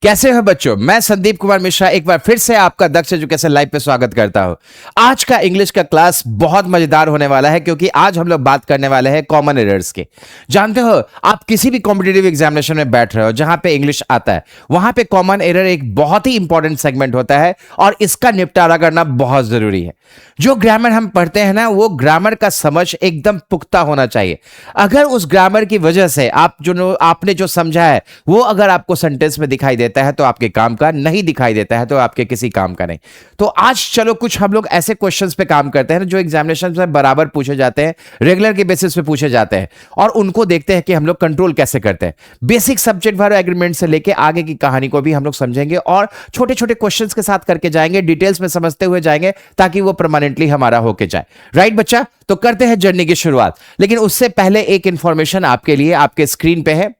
कैसे हो बच्चों। मैं संदीप कुमार मिश्रा एक बार फिर से आपका दक्ष एजुकेशन लाइव पे स्वागत करता हूं। आज का इंग्लिश का क्लास बहुत मजेदार होने वाला है क्योंकि आज हम लोग बात करने वाले हैं कॉमन एरर्स के। जानते हो, आप किसी भी कॉम्पिटिटिव एग्जामिनेशन में बैठ रहे हो जहां पे इंग्लिश आता है, वहां पे कॉमन एरर एक बहुत ही इंपॉर्टेंट सेगमेंट होता है और इसका निपटारा करना बहुत जरूरी है। जो ग्रामर हम पढ़ते हैं ना, वो ग्रामर का समझ एकदम पुख्ता होना चाहिए। अगर उस ग्रामर की वजह से आपने जो समझा है वो अगर आपको सेंटेंस में दिखाई देता है तो आपके काम का, नहीं दिखाई देता है तो आपके किसी काम का नहीं। तो आज चलो कुछ हम लोग ऐसे क्वेश्चंस पे काम करते हैं जो एग्जामिनेशन में बराबर पूछे जाते हैं, रेगुलर के बेसिस पे पूछे जाते हैं, और उनको देखते हैं कि हम लोग कंट्रोल कैसे करते हैं। बेसिक सब्जेक्ट वर्ब एग्रीमेंट से लेके आगे की कहानी को भी हम लोग समझेंगे और छोटे छोटे क्वेश्चंस के साथ करके जाएंगे, डिटेल्स में समझते हुए जाएंगे ताकि वो परमानेंटली हमारा होके जाए। राइट बच्चा, तो करते हैं जर्नी की शुरुआत। लेकिन उससे पहले एक इंफॉर्मेशन आपके लिए आपके स्क्रीन पे है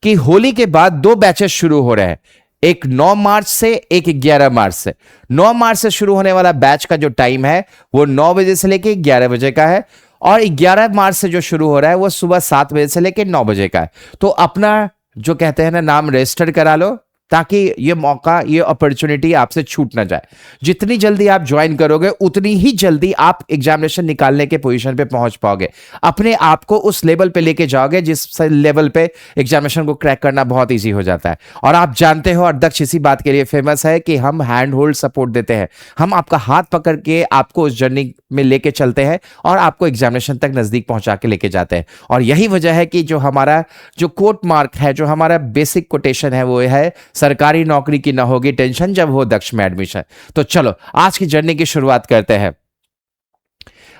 कि होली के बाद दो बैचेस शुरू हो रहे हैं, एक 9 मार्च से, एक 11 मार्च से। 9 मार्च से शुरू होने वाला बैच का जो टाइम है वो 9 बजे से लेके 11 बजे का है, और 11 मार्च से जो शुरू हो रहा है वो सुबह 7 बजे से लेके 9 बजे का है। तो अपना जो कहते हैं ना, नाम रजिस्टर करा लो ताकि ये मौका, ये अपॉर्चुनिटी आपसे छूट ना जाए। जितनी जल्दी आप ज्वाइन करोगे उतनी ही जल्दी आप एग्जामिनेशन निकालने के पोजीशन पे पहुंच पाओगे, अपने आप को उस लेवल पे लेके जाओगे जिस लेवल पे एग्जामिनेशन को क्रैक करना बहुत इजी हो जाता है। और आप जानते हो, और दक्ष इसी बात के लिए फेमस है कि हम हैंड होल्ड सपोर्ट देते हैं। हम आपका हाथ पकड़ के आपको उस जर्नी में लेके चलते हैं और आपको एग्जामिनेशन तक नजदीक पहुंचा के लेके जाते हैं। और यही वजह है कि जो हमारा जो कोट मार्क है, जो हमारा बेसिक कोटेशन है, वो है सरकारी नौकरी की ना होगी टेंशन जब हो दक्ष में एडमिशन। तो चलो आज की जर्नी की शुरुआत करते हैं।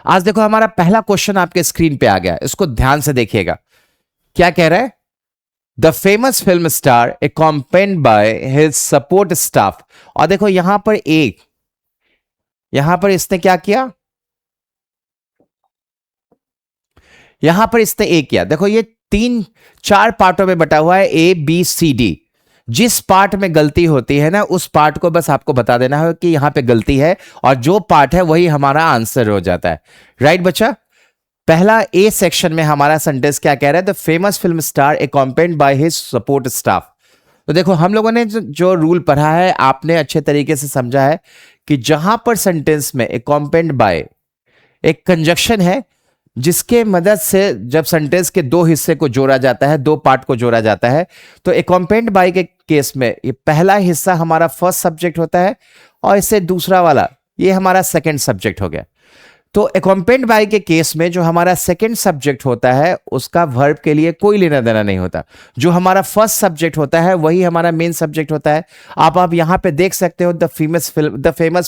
आज देखो हमारा पहला क्वेश्चन आपके स्क्रीन पे आ गया, इसको ध्यान से देखिएगा। क्या कह रहा है? The famous film star accompanied by his support staff. और देखो यहां पर इसने क्या किया, यहां पर इसने ए किया। देखो ये 3-4 पार्टों में बटा हुआ है, ए बी सी डी। जिस पार्ट में गलती होती है ना, उस पार्ट को बस आपको बता देना है कि यहां पे गलती है, और जो पार्ट है वही हमारा आंसर हो जाता है। राइट बच्चा, पहला ए सेक्शन में हमारा सेंटेंस क्या कह रहा है? The famous film star accompanied by his support staff. तो देखो हम लोगों ने जो रूल पढ़ा है, आपने अच्छे तरीके से समझा है कि जहां पर सेंटेंस में accompanied बाय एक कंजक्शन है जिसके मदद से जब सेंटेंस के दो हिस्से को जोड़ा जाता है, दो पार्ट को जोड़ा जाता है, तो accompanied बाय के केस में ये पहला हिस्सा हमारा फर्स्ट सब्जेक्ट होता है और इससे दूसरा वाला ये हमारा सेकंड सब्जेक्ट हो गया। तो accompanied बाय के केस में जो हमारा सेकंड सब्जेक्ट होता है उसका वर्ब के लिए कोई लेना देना नहीं होता। जो हमारा फर्स्ट सब्जेक्ट होता है वही हमारा मेन सब्जेक्ट होता है। आप यहां पे देख सकते हो the famous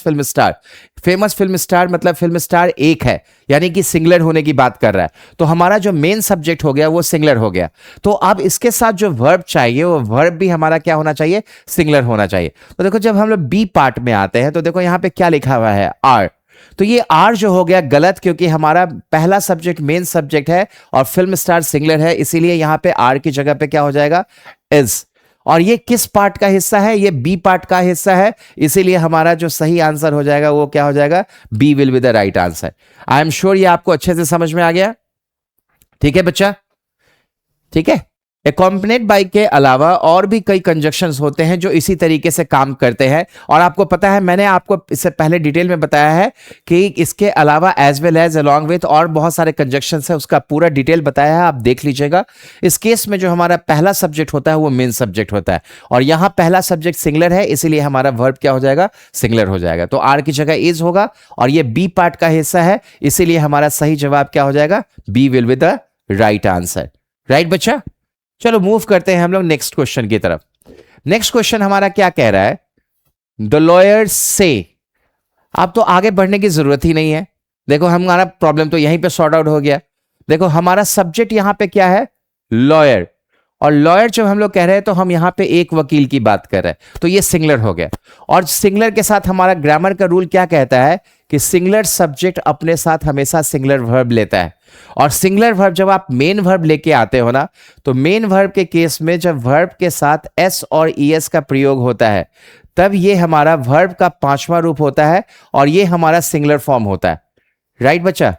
film star. Famous film star मतलब फिल्म स्टार एक है, यानी कि सिंगुलर होने की बात कर रहा है। तो हमारा जो मेन सब्जेक्ट हो गया वो सिंगुलर हो गया। तो अब इसके साथ जो वर्ब चाहिए वो वर्ब भी हमारा क्या होना चाहिए? सिंगुलर होना चाहिए। तो देखो जब हम लोग बी पार्ट में आते हैं तो देखो यहां पे क्या लिखा हुआ है? आर। तो ये आर जो हो गया गलत, क्योंकि हमारा पहला सब्जेक्ट मेन सब्जेक्ट है और फिल्म स्टार सिंगुलर है, इसीलिए यहां पे आर की जगह पे क्या हो जाएगा? इज। और ये किस पार्ट का हिस्सा है? ये बी पार्ट का हिस्सा है, इसीलिए हमारा जो सही आंसर हो जाएगा वो क्या हो जाएगा? B will be the right answer. I am sure ये आपको अच्छे से समझ में आ गया। ठीक है बच्चा, ठीक है। accompanied बाय के अलावा और भी कई कंजक्शंस होते हैं जो इसी तरीके से काम करते हैं, और आपको पता है मैंने आपको इससे पहले डिटेल में बताया है कि इसके अलावा as well as along with और बहुत सारे कंजक्शंस है, उसका पूरा डिटेल बताया है, आप देख लीजिएगा। इस केस में जो हमारा पहला सब्जेक्ट होता है वो मेन सब्जेक्ट होता है, और यहां पहला सब्जेक्ट सिंगुलर है, इसीलिए हमारा वर्ब क्या हो जाएगा? सिंगुलर हो जाएगा। तो आर की जगह इज होगा, और ये बी पार्ट का हिस्सा है, इसीलिए हमारा सही जवाब क्या हो जाएगा? B will be the right answer. Right बच्चा, चलो मूव करते हैं हम लोग नेक्स्ट क्वेश्चन की तरफ। नेक्स्ट क्वेश्चन हमारा क्या कह रहा है? द लॉयर से। अब तो आगे बढ़ने की जरूरत ही नहीं है। देखो हमारा प्रॉब्लम तो यहीं पे सॉर्ट आउट हो गया। देखो हमारा सब्जेक्ट यहां पे क्या है? लॉयर। और लॉयर जब हम लोग कह रहे हैं तो हम यहां पे एक वकील की बात कर रहे हैं, तो ये सिंगुलर हो गया। और सिंगुलर के साथ हमारा ग्रामर का रूल क्या कहता है कि सिंगुलर सब्जेक्ट अपने साथ हमेशा सिंगुलर वर्ब लेता है। और सिंगुलर वर्ब जब आप मेन वर्ब लेके आते हो ना, तो मेन वर्ब के केस में जब वर्ब के साथ एस और ईएस का प्रयोग होता है तब ये हमारा वर्ब का 5वां रूप होता है और ये हमारा सिंगुलर फॉर्म होता है। राइट बच्चा,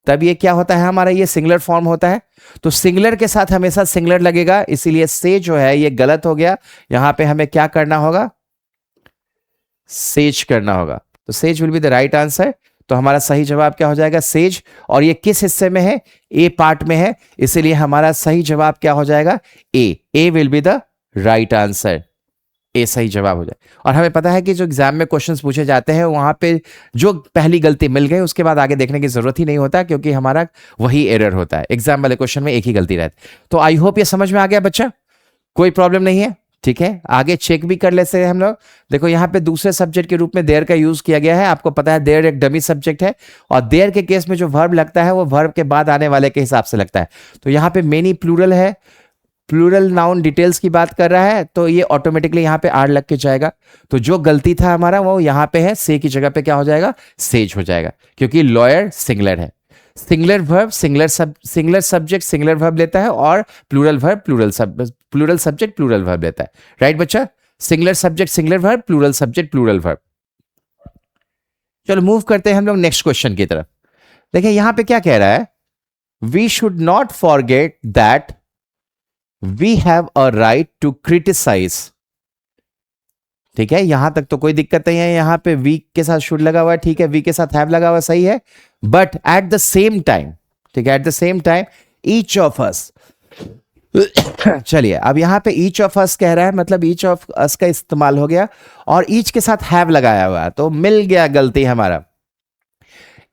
तब ये क्या होता है हमारा, ये सिंगुलर फॉर्म होता है। तो सिंगुलर के साथ हमेशा सिंगुलर लगेगा, इसीलिए से जो है ये गलत हो गया। यहां पे हमें क्या करना होगा, सेज करना होगा। तो says will be the right answer. तो हमारा सही जवाब क्या हो जाएगा, सेज। और ये किस हिस्से में है, ए पार्ट में है, इसीलिए हमारा सही जवाब क्या हो जाएगा, A will be the right answer. A सही जवाब हो जाए। और हमें पता है कि जो एग्जाम में क्वेश्चंस पूछे जाते हैं वहां पे जो पहली गलती मिल गई उसके बाद आगे देखने की जरूरत ही नहीं होता, क्योंकि हमारा वही एरर होता है। एग्जाम वाले क्वेश्चन में एक ही गलती रहती। तो आई होप ये समझ में आ गया बच्चा, कोई प्रॉब्लम नहीं है। ठीक है, आगे चेक भी कर लेते हैं हम लोग। देखो यहाँ पे दूसरे सब्जेक्ट के रूप में देयर का यूज किया गया है। आपको पता है देयर एक डमी सब्जेक्ट है, और देयर के केस में जो वर्ब लगता है वो वर्ब के बाद आने वाले के हिसाब से लगता है। तो यहाँ पे मेनी प्लूरल है, प्लूरल नाउन डिटेल्स की बात कर रहा है, तो ये ऑटोमेटिकली यहाँ पे आर लग के जाएगा। तो जो गलती था हमारा वो यहाँ पे है, से की जगह पे क्या हो जाएगा, सेज हो जाएगा, क्योंकि लॉयर सिंगुलर है। Singular verb singular subject singular verb लेता है, और plural verb plural subject plural verb लेता है। राइट बच्चा, singular subject singular verb, plural subject plural verb. चलो मूव करते हैं हम लोग नेक्स्ट क्वेश्चन की तरफ। देखिए यहां पे क्या कह रहा है, we should not forget that we have a right to criticise. ठीक है, यहां तक तो कोई दिक्कत नहीं है। यहां पे वी के साथ शुड लगा हुआ है, ठीक है, वी के साथ हैव लगा हुआ सही है, but at the same time, ठीक है, at the same time each of us. चलिए अब यहां पे ईच ऑफ अस कह रहा है, मतलब ईच ऑफ अस का इस्तेमाल हो गया, और ईच के साथ हैव लगाया हुआ है, तो मिल गया गलती हमारा।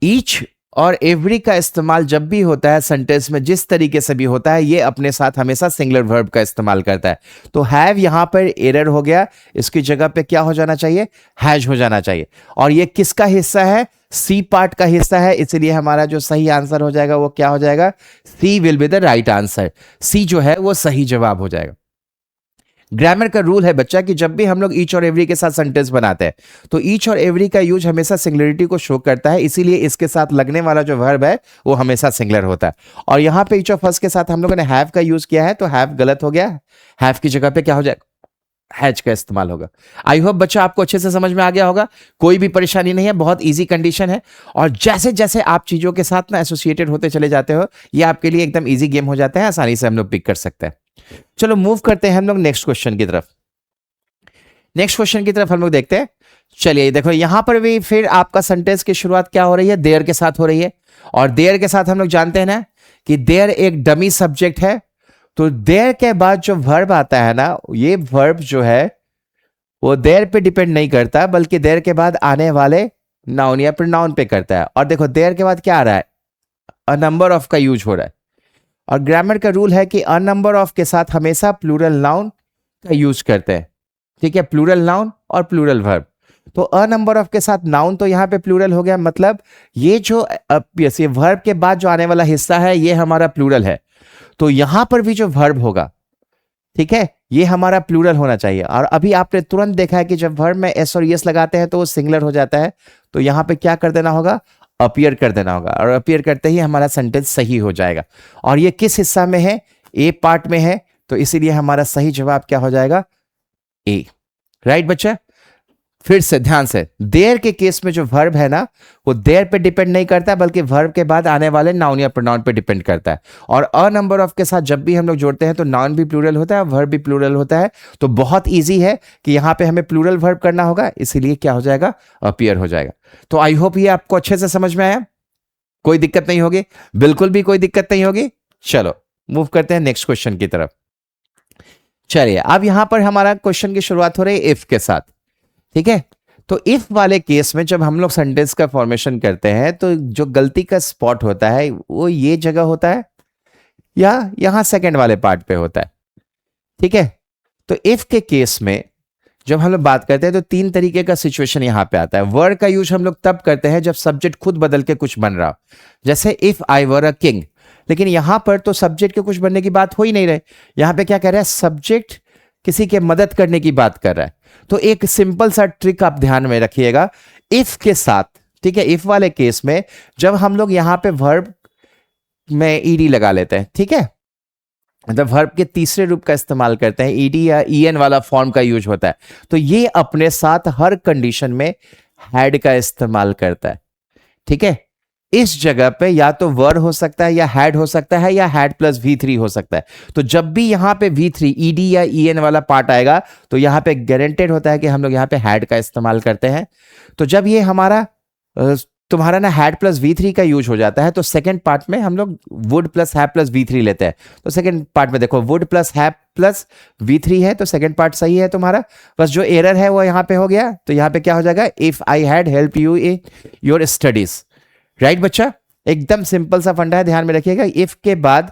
ईच और एवरी का इस्तेमाल जब भी होता है सेंटेंस में, जिस तरीके से भी होता है, ये अपने साथ हमेशा सिंगुलर वर्ब का इस्तेमाल करता है। तो हैव यहां पर एरर हो गया, इसकी जगह पे क्या हो जाना चाहिए, हैज हो जाना चाहिए। और ये किसका हिस्सा है, सी पार्ट का हिस्सा है, इसलिए हमारा जो सही आंसर हो जाएगा वो क्या हो जाएगा, C will be the right answer. C जो है वो सही जवाब हो जाएगा। ग्रामर का रूल है बच्चा कि जब भी हम लोग ईच और एवरी के साथ सेंटेंस बनाते हैं तो ईच और एवरी का यूज हमेशा सिंगुलरिटी को शो करता है, इसीलिए इसके साथ लगने वाला जो वर्ब है वो हमेशा सिंगुलर होता है। और यहां पे ईच ऑफ अस के साथ हम लोगों ने हैव का यूज किया है, तो हैव गलत हो गया, हैव की जगह पे क्या हो जाएगा, हैज का इस्तेमाल होगा। आई होप बच्चा आपको अच्छे से समझ में आ गया होगा, कोई भी परेशानी नहीं है, बहुत इजी कंडीशन है। और जैसे जैसे आप चीजों के साथ ना एसोसिएटेड होते चले जाते हो, ये आपके लिए एकदम इजी गेम हो जाता है, आसानी से हम लोग पिक कर सकते हैं। चलो मूव करते हैं हम लोग नेक्स्ट क्वेश्चन की तरफ। नेक्स्ट क्वेश्चन की तरफ हम लोग देखते हैं। चलिए देखो यहां पर भी फिर आपका सेंटेंस की शुरुआत क्या हो रही है, देयर के साथ हो रही है। और देयर के साथ हम लोग जानते हैं ना कि देयर एक डमी सब्जेक्ट है, तो देयर के बाद जो वर्ब आता है ना, ये वर्ब जो है वो देयर पे डिपेंड नहीं करता, बल्कि देयर के बाद आने वाले नाउन या प्रोनाउन पे करता है। और देखो देयर के बाद क्या आ रहा है, अ नंबर ऑफ का यूज हो रहा है। और ग्रामर का रूल है कि अ नंबर ऑफ के साथ हमेशा प्लूरल नाउन का यूज करते हैं। ठीक है, प्लूरल नाउन और प्लूरल वर्ब। तो अ नंबर ऑफ के साथ नाउन तो यहां पे प्लूरल हो गया, मतलब ये जो ये वर्ब के बाद जो आने वाला हिस्सा है ये हमारा प्लूरल है। तो यहां पर भी जो वर्ब होगा, ठीक है, ये हमारा प्लूरल होना चाहिए। और अभी आपने तुरंत देखा है कि जब वर्ब में एस और यस लगाते हैं तो वो सिंगुलर हो जाता है। तो यहां पे क्या कर देना होगा, अपीयर कर देना होगा, और अपीयर करते ही हमारा सेंटेंस सही हो जाएगा। और ये किस हिस्सा में है, ए पार्ट में है, तो इसीलिए हमारा सही जवाब क्या हो जाएगा, ए। राइट बच्चा, फिर से ध्यान से, देयर के केस में जो वर्ब है ना वो देयर पे डिपेंड नहीं करता, बल्कि वर्ब के बाद आने वाले नाउन या प्रोनाउन पे डिपेंड करता है। और अ नंबर ऑफ के साथ जब भी हम लोग जोड़ते हैं तो नाउन भी प्लूरल होता है, वर्ब भी प्लूरल होता है। तो बहुत इजी है कि यहां पे हमें प्लूरल वर्ब करना होगा, इसीलिए क्या हो जाएगा, अपीयर हो जाएगा। तो आई होप ये आपको अच्छे से समझ में आया, कोई दिक्कत नहीं होगी, बिल्कुल भी कोई दिक्कत नहीं होगी। चलो मूव करते हैं नेक्स्ट क्वेश्चन की तरफ। चलिए अब यहां पर हमारा क्वेश्चन की शुरुआत हो रही है इफ के साथ। ठीक है, तो इफ वाले केस में जब हम लोग सेंटेंस का फॉर्मेशन करते हैं तो जो गलती का स्पॉट होता है वो ये जगह होता है या यहां सेकंड वाले पार्ट पे होता है। ठीक है, तो इफ के केस में जब हम लोग बात करते हैं तो तीन तरीके का सिचुएशन यहां पे आता है। वर्ड का यूज हम लोग तब करते हैं जब सब्जेक्ट खुद बदल के कुछ बन रहा हो, जैसे if I were a king. लेकिन यहां पर तो सब्जेक्ट के कुछ बनने की बात हो ही नहीं रही, यहां पे क्या कह रहा है, सब्जेक्ट किसी के मदद करने की बात कर रहा है। तो एक सिंपल सा ट्रिक आप ध्यान में रखिएगा इफ के साथ। ठीक है, इफ वाले केस में जब हम लोग यहां पे वर्ब में ईडी लगा लेते हैं, ठीक है, मतलब वर्ब के तीसरे रूप का इस्तेमाल करते हैं, ईडी या ईएन वाला फॉर्म का यूज होता है, तो ये अपने साथ हर कंडीशन में हैड का इस्तेमाल करता है। ठीक है, इस जगह पे या तो वर हो सकता है या हैड हो सकता है या हैड प्लस V3 हो सकता है। तो जब भी यहां पे V3 ED या EN वाला पार्ट आएगा तो यहां पे गारंटेड होता है कि हम लोग यहां पे हैड का इस्तेमाल करते हैं। तो जब ये हमारा तुम्हारा ना हैड प्लस V3 का यूज हो जाता है तो सेकंड पार्ट में हम लोग would plus have plus V3 लेते हैं। तो सेकंड पार्ट में देखो would plus have plus V3 है, तो सेकंड पार्ट सही है तुम्हारा। बस जो एरर है वो यहां पे हो गया, तो यहां पे क्या हो जाएगा, if I had help you in your studies. Right बच्चा, एकदम सिंपल सा फंडा है, ध्यान में रखिएगा। इफ के बाद,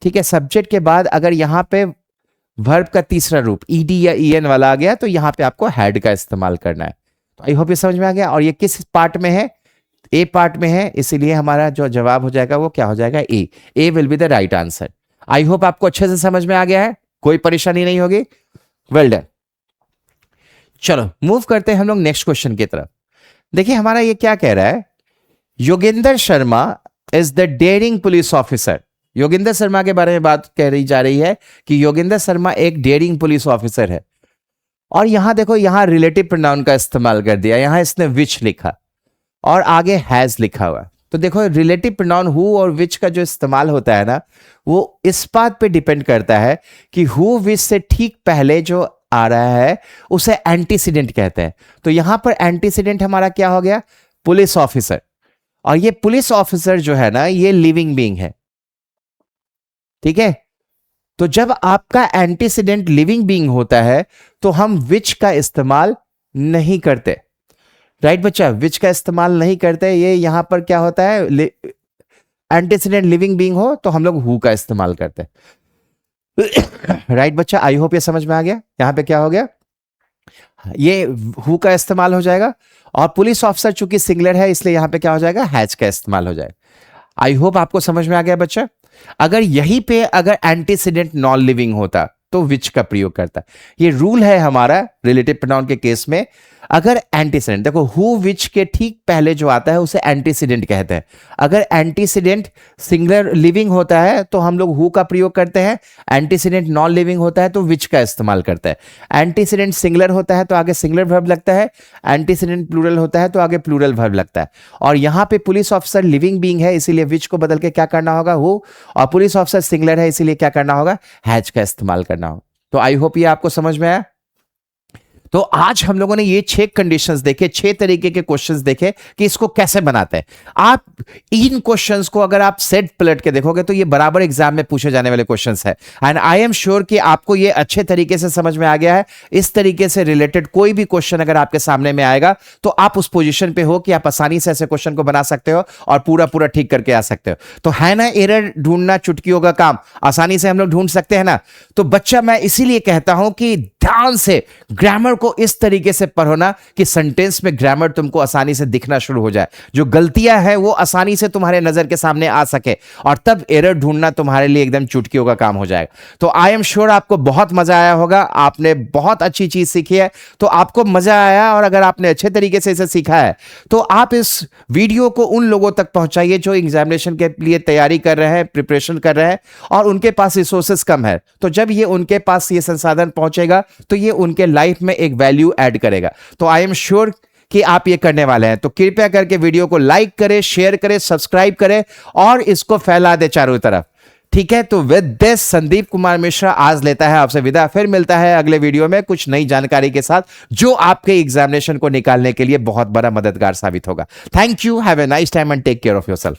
ठीक है, सब्जेक्ट के बाद अगर यहां पे वर्ब का तीसरा रूप ED या EN वाला आ गया तो यहां पे आपको हैड का इस्तेमाल करना है। तो आई होप ये समझ में आ गया। और ये किस पार्ट में है, ए पार्ट में है, इसीलिए हमारा जो जवाब हो जाएगा वो क्या हो जाएगा, A will be the right answer. I hope आपको अच्छे से समझ में आ गया है, कोई परेशानी नहीं होगी। Well done. चलो मूव करते हैं हम लोग नेक्स्ट क्वेश्चन की तरफ। देखिए हमारा ये क्या कह रहा है, Yogendra Sharma is the daring police officer. Yogendra Sharma के बारे में बात कह रही जा रही है कि योगेंद्र शर्मा एक डेयरिंग पुलिस ऑफिसर है। और यहां देखो, यहां रिलेटिव प्रोनाउन का इस्तेमाल कर दिया, यहां इसने विच लिखा और आगे हैज लिखा हुआ। तो देखो रिलेटिव प्रोनाउन हु और विच का जो इस्तेमाल होता है ना, वो इस बात पे डिपेंड करता है कि हु विच से ठीक पहले जो आ रहा है उसे एंटीसीडेंट कहते हैं। तो यहां पर एंटीसीडेंट हमारा क्या हो गया, पुलिस ऑफिसर। और ये पुलिस ऑफिसर जो है ना, ये लिविंग बीइंग है, ठीक है। तो जब आपका एंटीसीडेंट लिविंग बीइंग होता है तो हम विच का इस्तेमाल नहीं करते। राइट बच्चा, विच का इस्तेमाल नहीं करते। ये यहां पर क्या होता है, एंटीसीडेंट लिविंग बीइंग हो तो हम लोग हु का इस्तेमाल करते हैं। राइट बच्चा, आई होप ये समझ में आ गया। यहां पे क्या हो गया, ये हु का इस्तेमाल हो जाएगा। और पुलिस ऑफिसर चूंकि सिंगुलर है इसलिए यहां पे क्या हो जाएगा, हैज का इस्तेमाल हो जाएगा। आई होप आपको समझ में आ गया बच्चा। अगर यहीं पे अगर एंटीसीडेंट नॉन लिविंग होता तो विच का प्रयोग करता। ये रूल है हमारा रिलेटिव प्रोनाउन के केस में। अगर एंटीसीडेंट, देखो हु विच के ठीक पहले जो आता है उसे एंटीसीडेंट कहते हैं। अगर एंटीसीडेंट सिंगुलर लिविंग होता है तो हम लोग हु का प्रयोग करते हैं, एंटीसीडेंट नॉन लिविंग होता है तो विच का इस्तेमाल करते हैं। एंटीसीडेंट सिंगुलर होता है तो आगे सिंगुलर वर्ब लगता है, एंटीसीडेंट प्लूरल होता है तो आगे प्लूरल वर्ब लगता है। और यहां पे पुलिस ऑफिसर लिविंग बीइंग है इसीलिए विच को बदल के क्या करना होगा, हु। और पुलिस ऑफिसर सिंगुलर है इसीलिए क्या करना होगा, हैज का इस्तेमाल करना होगा। तो आई होप ये आपको समझ में आया। तो आज हम लोगों ने ये 6 कंडीशंस देखे, 6 तरीके के क्वेश्चंस देखे कि इसको कैसे बनाते हैं। आप इन क्वेश्चंस को अगर आप सेट पलट के देखोगे तो ये बराबर एग्जाम में पूछे जाने वाले क्वेश्चंस है। एंड आई एम श्योर कि आपको ये अच्छे तरीके से समझ में आ गया है। इस तरीके से रिलेटेड कोई भी क्वेश्चन अगर आपके सामने में आएगा तो आप उस पोजीशन पे हो कि आप आसानी से ऐसे क्वेश्चन को बना सकते हो और पूरा ठीक करके आ सकते हो। तो है ना, एरर ढूंढना चुटकियों का काम, आसानी से हम लोग ढूंढ सकते हैं ना। तो बच्चा, मैं इसीलिए कहता हूं कि ध्यान से ग्रामर को इस तरीके से पढ़ो ना कि सेंटेंस में ग्रामर तुमको आसानी से दिखना शुरू हो जाए, जो गलतियां हैं वो आसानी से तुम्हारे नजर के सामने आ सके, और तब एरर ढूंढना तुम्हारे लिए एकदम चुटकियों का काम हो जाएगा। तो आई एम श्योर आपको बहुत मजा आया होगा, आपने बहुत अच्छी चीज सीखी है। तो आपको मजा आया और अगर आपने अच्छे तरीके से इसे सीखा है तो आप इस वीडियो को उन लोगों तक पहुंचाइए जो एग्जामिनेशन के लिए तैयारी कर रहे हैं, प्रिपरेशन कर रहे हैं और उनके पास रिसोर्सेस कम है। तो जब ये उनके पास ये संसाधन पहुंचेगा तो ये उनके लाइफ में एक वैल्यू ऐड करेगा। तो आई एम श्योर कि आप ये करने वाले हैं। तो कृपया करके वीडियो को लाइक करें, शेयर करें, सब्सक्राइब करें और इसको फैला दे चारों तरफ। ठीक है, तो विद दिस संदीप कुमार मिश्रा आज लेता है आपसे विदा। फिर मिलता है अगले वीडियो में कुछ नई जानकारी के साथ जो आपके एग्जामिनेशन को निकालने के लिए बहुत बड़ा मददगार साबित होगा। Thank you, have a nice time and take care of yourself.